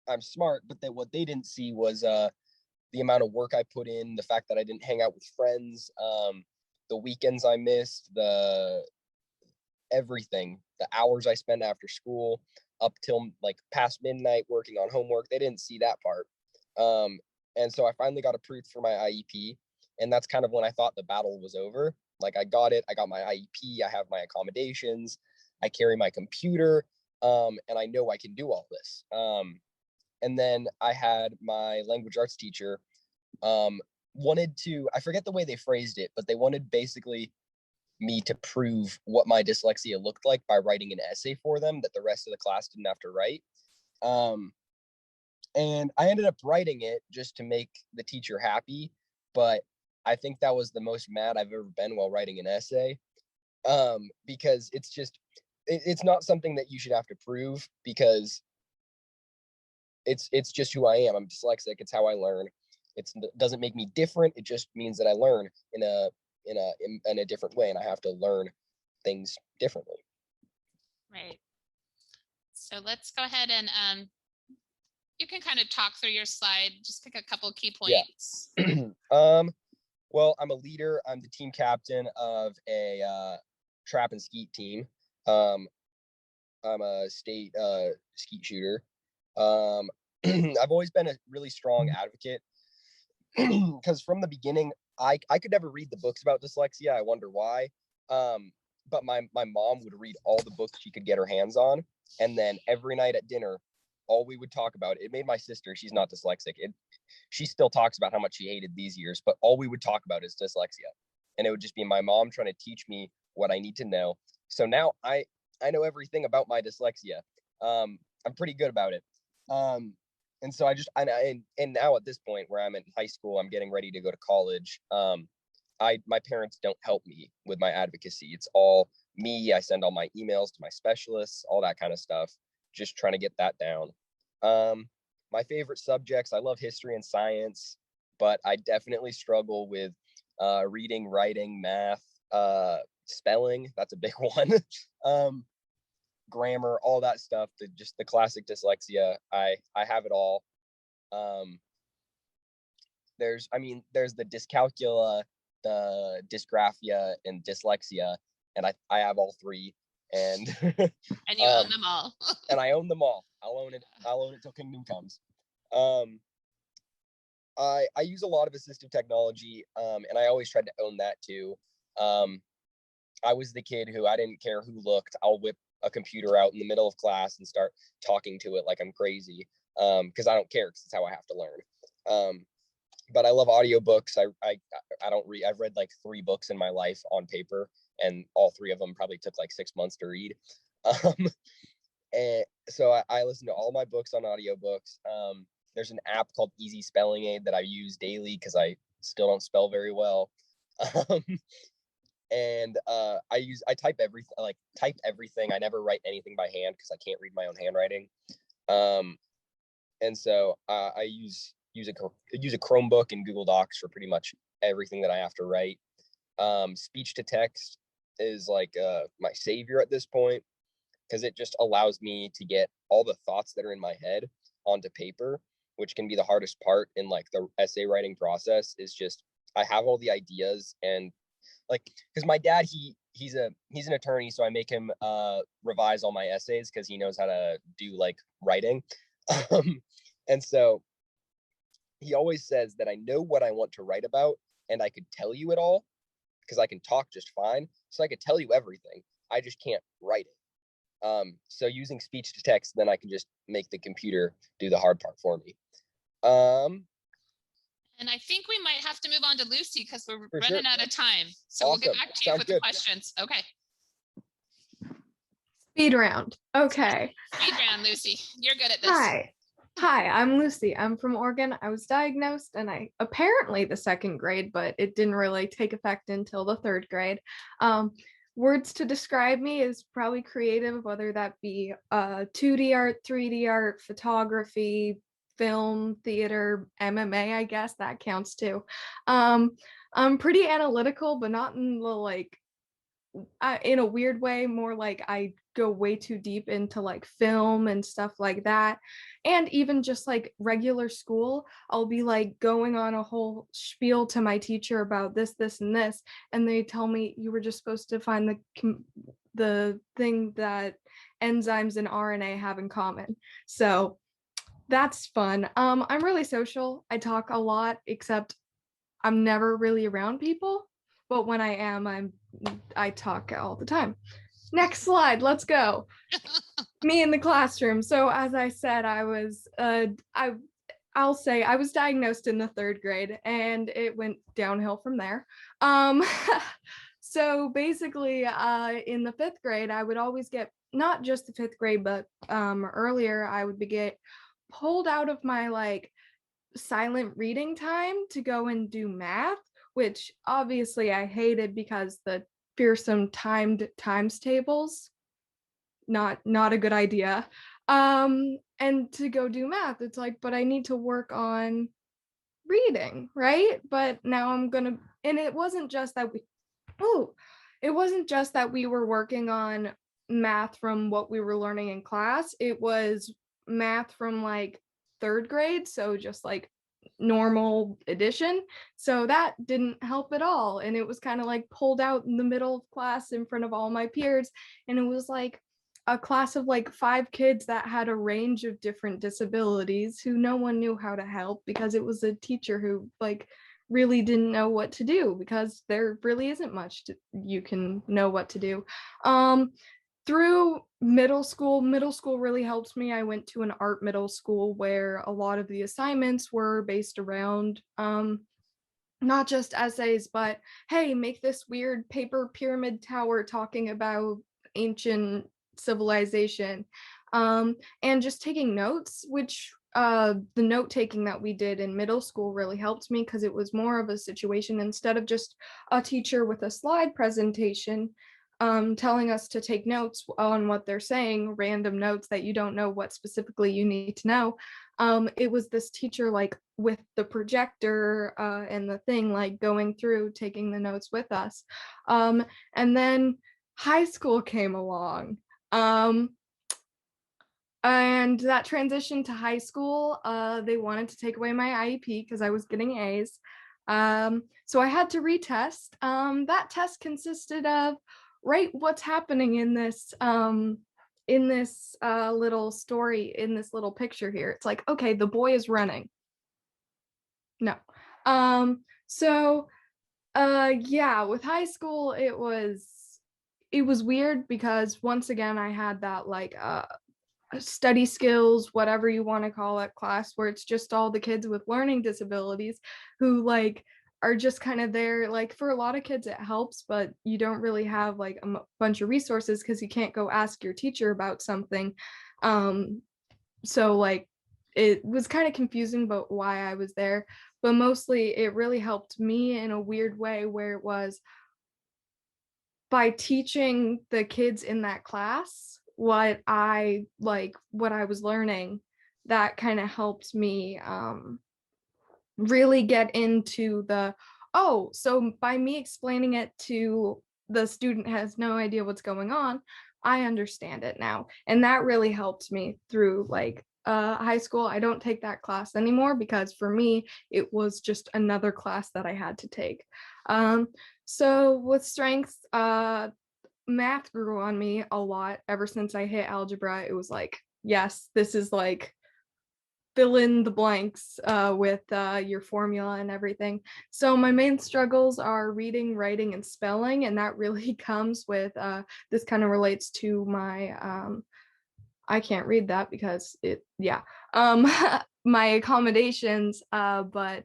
I'm smart, but what they didn't see was the amount of work I put in, the fact that I didn't hang out with friends, the weekends I missed, everything, the hours I spent after school up till like past midnight working on homework. They didn't see that part. And so I finally got approved for my IEP, and that's kind of when I thought the battle was over. Like I got my IEP, I have my accommodations, I carry my computer, and I know I can do all this. And then I had my language arts teacher wanted to, I forget the way they phrased it, but they wanted basically me to prove what my dyslexia looked like by writing an essay for them that the rest of the class didn't have to write. And I ended up writing it just to make the teacher happy, but I think that was the most mad I've ever been while writing an essay, because it's not something that you should have to prove, because it's just who I am. I'm dyslexic. It's how I learn. It doesn't make me different. It just means that I learn in a different way, and I have to learn things differently. Right. So let's go ahead and you can kind of talk through your slide. Just pick a couple key points. Yeah. Well, I'm a leader. I'm the team captain of a trap and skeet team. I'm a state skeet shooter. I've always been a really strong advocate because from the beginning, I could never read the books about dyslexia. I wonder why. But my mom would read all the books she could get her hands on. And then every night at dinner, all we would talk about, it made my sister, she's not dyslexic. She still talks about how much she hated these years, but all we would talk about is dyslexia. And it would just be my mom trying to teach me what I need to know. So now I know everything about my dyslexia. I'm pretty good about it. And so and now at this point where I'm in high school, I'm getting ready to go to college. My parents don't help me with my advocacy. It's all me. I send all my emails to my specialists, all that kind of stuff, just trying to get that down. My favorite subjects, I love history and science, but I definitely struggle with reading, writing, math, spelling. That's a big one. Grammar, all that stuff, just the classic dyslexia. I have it all. There's the dyscalculia, the dysgraphia, and dyslexia, and I have all three. And and you own them all. And I own them all. I'll own it till kingdom comes. I use a lot of assistive technology, and I always tried to own that too. I was the kid who I didn't care who looked. I'll whip a computer out in the middle of class and start talking to it like I'm crazy, because I don't care, because it's how I have to learn. But I love audiobooks. I don't read. I've read like 3 books in my life on paper, and all 3 of them probably took like 6 months to read. And so I listen to all my books on audiobooks. There's an app called Easy Spelling Aid that I use daily because I still don't spell very well. And I type everything. I never write anything by hand because I can't read my own handwriting. And so I use a Chromebook and Google Docs for pretty much everything that I have to write. Speech to text is like my savior at this point, because it just allows me to get all the thoughts that are in my head onto paper, which can be the hardest part in like the essay writing process. Is just I have all the ideas, and like, because my dad, he's an attorney, so I make him revise all my essays because he knows how to do like writing. And so he always says that I know what I want to write about, and I could tell you it all because I can talk just fine. So I could tell you everything. I just can't write it. So using speech to text, then I can just make the computer do the hard part for me. And I think we might have to move on to Lucy because we're running out of time. So Awesome. We'll get back to you Sounds with good. the questions. Okay. Speed round. Okay. Speed round, Lucy. You're good at this. Hi, I'm Lucy. I'm from Oregon. I was diagnosed and I apparently the 2nd grade, but it didn't really take effect until the 3rd grade. Words to describe me is probably creative, whether that be 2D art, 3D art, photography, film, theater, MMA, I guess that counts too. I'm pretty analytical, but not in the in a weird way, more like I go way too deep into like film and stuff like that. And even just like regular school, I'll be like going on a whole spiel to my teacher about this, and this, and they tell me you were just supposed to find the thing that enzymes and RNA have in common. So that's fun. I'm really social. I talk a lot, except I'm never really around people. But when I am, I talk all the time. Next slide, let's go. Me in the classroom. So as I said, I'll say I was diagnosed in the 3rd grade, and it went downhill from there. So basically, in the 5th grade, I would always get, not just the 5th grade, but earlier, I would get pulled out of my like silent reading time to go and do math, which obviously I hated because the fearsome timed times tables, not a good idea. And to go do math, it's like, but I need to work on reading, right? But now and it wasn't just that we were working on math from what we were learning in class. It was math from like 3rd grade, so just like normal addition. So that didn't help at all. And it was kind of like pulled out in the middle of class in front of all my peers. And it was like a class of like 5 kids that had a range of different disabilities who no one knew how to help, because it was a teacher who like really didn't know what to do, because there really isn't much you can know what to do. Through middle school really helped me. I went to an art middle school where a lot of the assignments were based around not just essays, but hey, make this weird paper pyramid tower talking about ancient civilization, and just taking notes, which the note taking that we did in middle school really helped me, because it was more of a situation instead of just a teacher with a slide presentation telling us to take notes on what they're saying, random notes that you don't know what specifically you need to know. It was this teacher like with the projector and the thing, like going through taking the notes with us. And then high school came along. And that transition to high school, they wanted to take away my IEP because I was getting A's. So I had to retest. That test consisted of, right, what's happening in this little story, in this little picture here. It's like, okay, the boy is running. No. So yeah, with high school, it was weird, because once again, I had that like study skills, whatever you want to call it, class where it's just all the kids with learning disabilities who like are just kind of there. Like for a lot of kids it helps, but you don't really have like a bunch of resources because you can't go ask your teacher about something. So like it was kind of confusing about why I was there, but mostly it really helped me in a weird way, where it was by teaching the kids in that class what I was learning, that kind of helped me really get into so by me explaining it to the student has no idea what's going on, I understand it now. And that really helped me through like high school. I don't take that class anymore because for me, it was just another class that I had to take. So with strengths, math grew on me a lot ever since I hit algebra. It was like, yes, this is like fill in the blanks with your formula and everything. So my main struggles are reading, writing, and spelling, and that really comes with this kind of relates to my I can't read that because my accommodations, but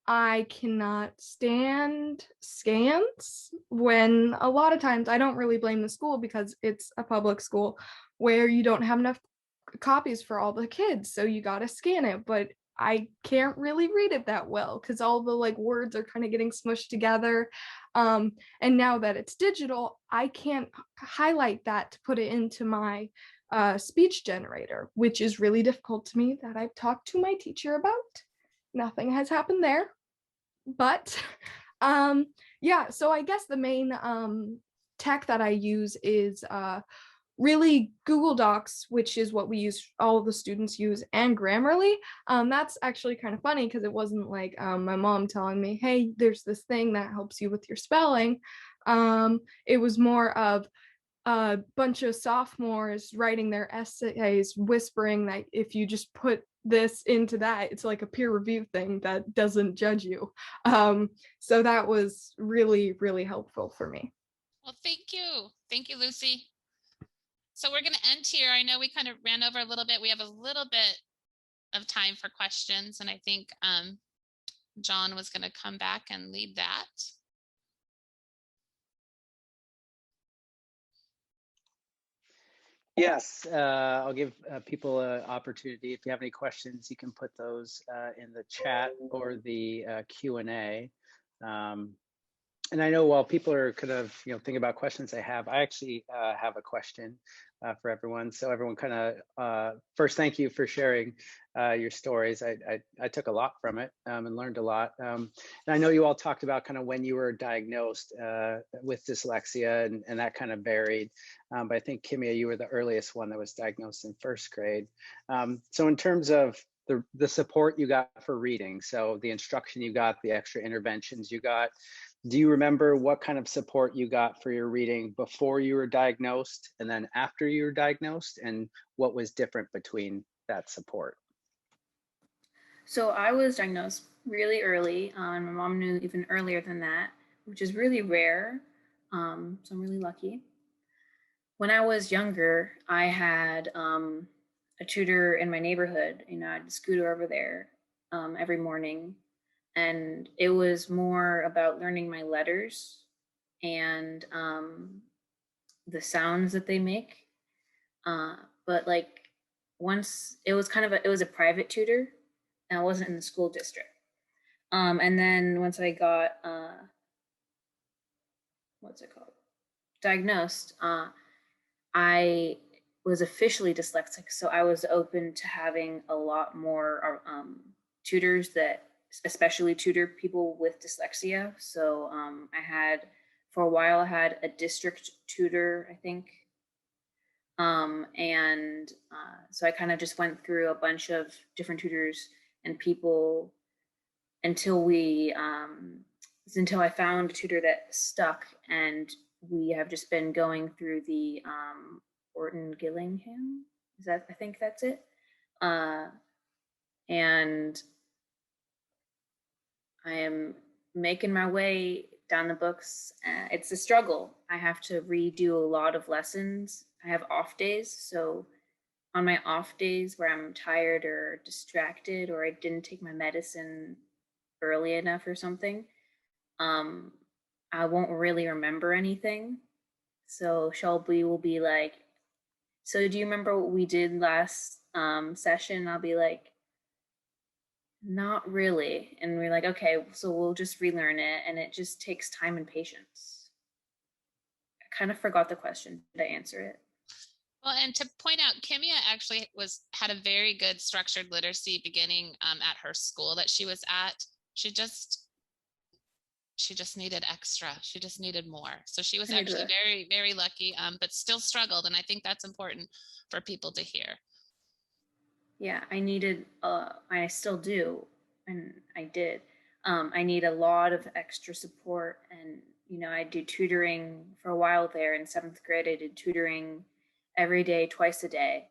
I cannot stand scans, when a lot of times I don't really blame the school because it's a public school where you don't have enough copies for all the kids, so you got to scan it, but I can't really read it that well because all the like words are kind of getting smushed together. And now that it's digital, I can't highlight that to put it into my speech generator, which is really difficult to me, that I've talked to my teacher about. Nothing has happened there. But yeah, so I guess the main tech that I use is really Google Docs, which is what we use, all of the students use, and Grammarly. That's actually kind of funny because it wasn't like my mom telling me, hey, there's this thing that helps you with your spelling. It was more of a bunch of sophomores writing their essays, whispering that if you just put this into that, it's like a peer review thing that doesn't judge you. So that was really, really helpful for me. Well, thank you. Thank you, Lucy. So we're going to end here. I know we kind of ran over a little bit. We have a little bit of time for questions, and I think John was going to come back and lead that. Yes, I'll give people an opportunity. If you have any questions, you can put those in the chat or the Q&A. And I know while people are kind of, thinking about questions they have, I actually have a question for everyone. So everyone kind of, first, thank you for sharing your stories. I took a lot from it and learned a lot. And I know you all talked about kind of when you were diagnosed with dyslexia, and that kind of varied. But I think, Kimia, you were the earliest one that was diagnosed in first grade. So in terms of the support you got for reading, so the instruction you got, the extra interventions you got, do you remember what kind of support you got for your reading before you were diagnosed and then after you were diagnosed, and what was different between that support? So I was diagnosed really early, and my mom knew even earlier than that, which is really rare. So I'm really lucky. When I was younger, I had a tutor in my neighborhood. I'd scooter over there every morning, and it was more about learning my letters and the sounds that they make. But like once it was it was a private tutor, and I wasn't in the school district. And then once I got what's it called, diagnosed, I was officially dyslexic, so I was open to having a lot more tutors that especially tutor people with dyslexia. So I had, for a while, I had a district tutor, I think. So I kind of just went through a bunch of different tutors and people until until I found a tutor that stuck, and we have just been going through the Orton Gillingham. I think that's it. And I am making my way down the books. It's a struggle. I have to redo a lot of lessons. I have off days. So on my off days where I'm tired or distracted, or I didn't take my medicine early enough or something, I won't really remember anything. So Shelby will be like, so do you remember what we did last session? I'll be like, not really. And we're like, okay, so we'll just relearn it. And it just takes time and patience. I kind of forgot the question. Did I answer it? Well, and to point out, Kimia actually had a very good structured literacy beginning at her school that she was at. She just needed extra. She just needed more. So she was actually very, very lucky, but still struggled. And I think that's important for people to hear. Yeah, I needed, I still do, and I did. I need a lot of extra support. And, I do tutoring for a while there. In 7th grade, I did tutoring every day, twice a day,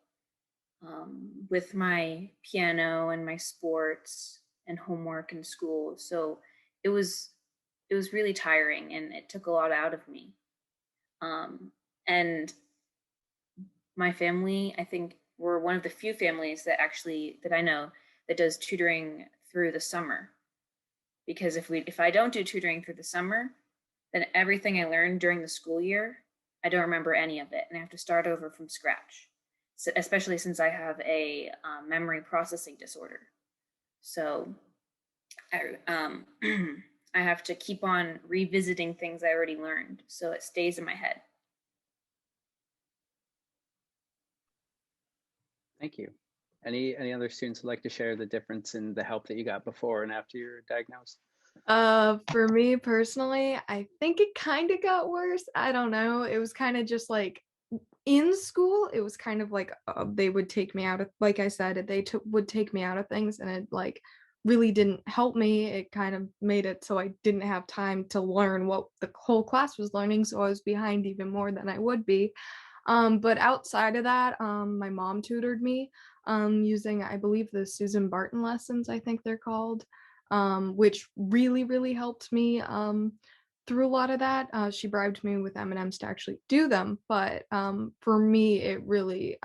with my piano and my sports and homework and school. So it was really tiring, and it took a lot out of me. And my family, I think, we're one of the few families that I know that does tutoring through the summer. Because if I don't do tutoring through the summer, then everything I learned during the school year, I don't remember any of it, and I have to start over from scratch. So, especially since I have a memory processing disorder. So I have to keep on revisiting things I already learned, so it stays in my head. Thank you. Any other students would like to share the difference in the help that you got before and after you were diagnosed? For me personally, I think it kind of got worse. I don't know. It was kind of just like in school, it was kind of like they would take me out of, like I said, would take me out of things, and it like really didn't help me. It kind of made it so I didn't have time to learn what the whole class was learning, so I was behind even more than I would be. But outside of that, my mom tutored me using, I believe, the Susan Barton lessons, I think they're called, which really, really helped me through a lot of that. She bribed me with M&Ms to actually do them, but for me, it really,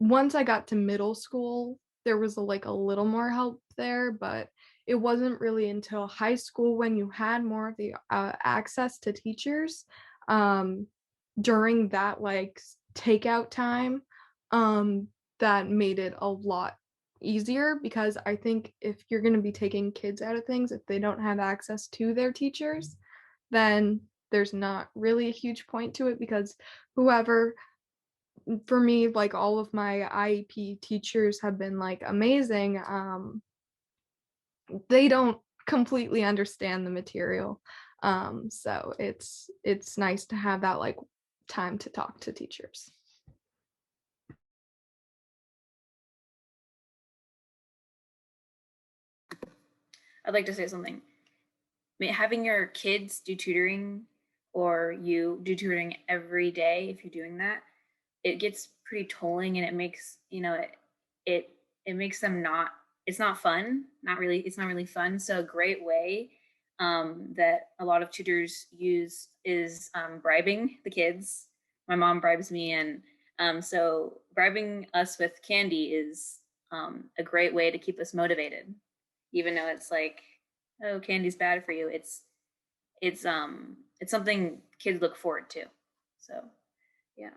once I got to middle school, there was a little more help there, but it wasn't really until high school when you had more of the access to teachers during that takeout time that made it a lot easier, because I think if you're going to be taking kids out of things, if they don't have access to their teachers, then there's not really a huge point to it, because whoever, for me, like all of my IEP teachers have been like amazing. They don't completely understand the material. So it's nice to have that like time to talk to teachers. I'd like to say something. Having your kids do tutoring, or you do tutoring every day, if you're doing that, it gets pretty tolling, and it makes, it makes them not, it's not fun, it's not really fun. So a great way that a lot of tutors use is bribing the kids. My mom bribes me, and so bribing us with candy is a great way to keep us motivated, even though it's like, oh, candy's bad for you. It's something kids look forward to. So yeah.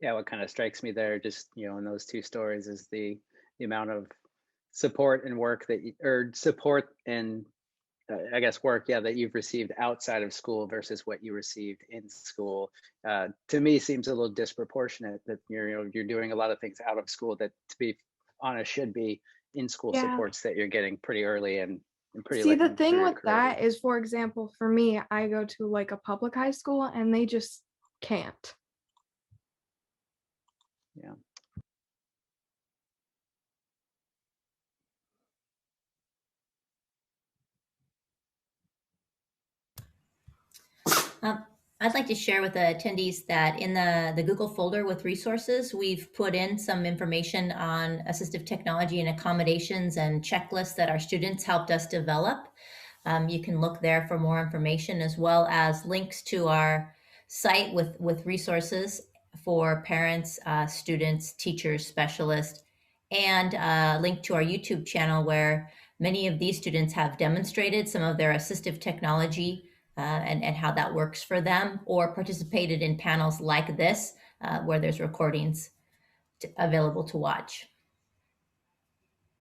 Yeah, what kind of strikes me there, just in those two stories, is the amount of support and work that or support and I guess work, yeah, that you've received outside of school versus what you received in school. To me, seems a little disproportionate that you're doing a lot of things out of school that, to be honest, should be in school Yeah. supports that you're getting pretty early and pretty See, late the in thing your with career. that is, for example, for me, I go to like a public high school and they just can't. Yeah. I'd like to share with the attendees that in the Google folder with resources, we've put in some information on assistive technology and accommodations and checklists that our students helped us develop. You can look there for more information, as well as links to our site with resources for parents, students, teachers, specialists, and a link to our YouTube channel where many of these students have demonstrated some of their assistive technology and how that works for them, or participated in panels like this where there's recordings available to watch.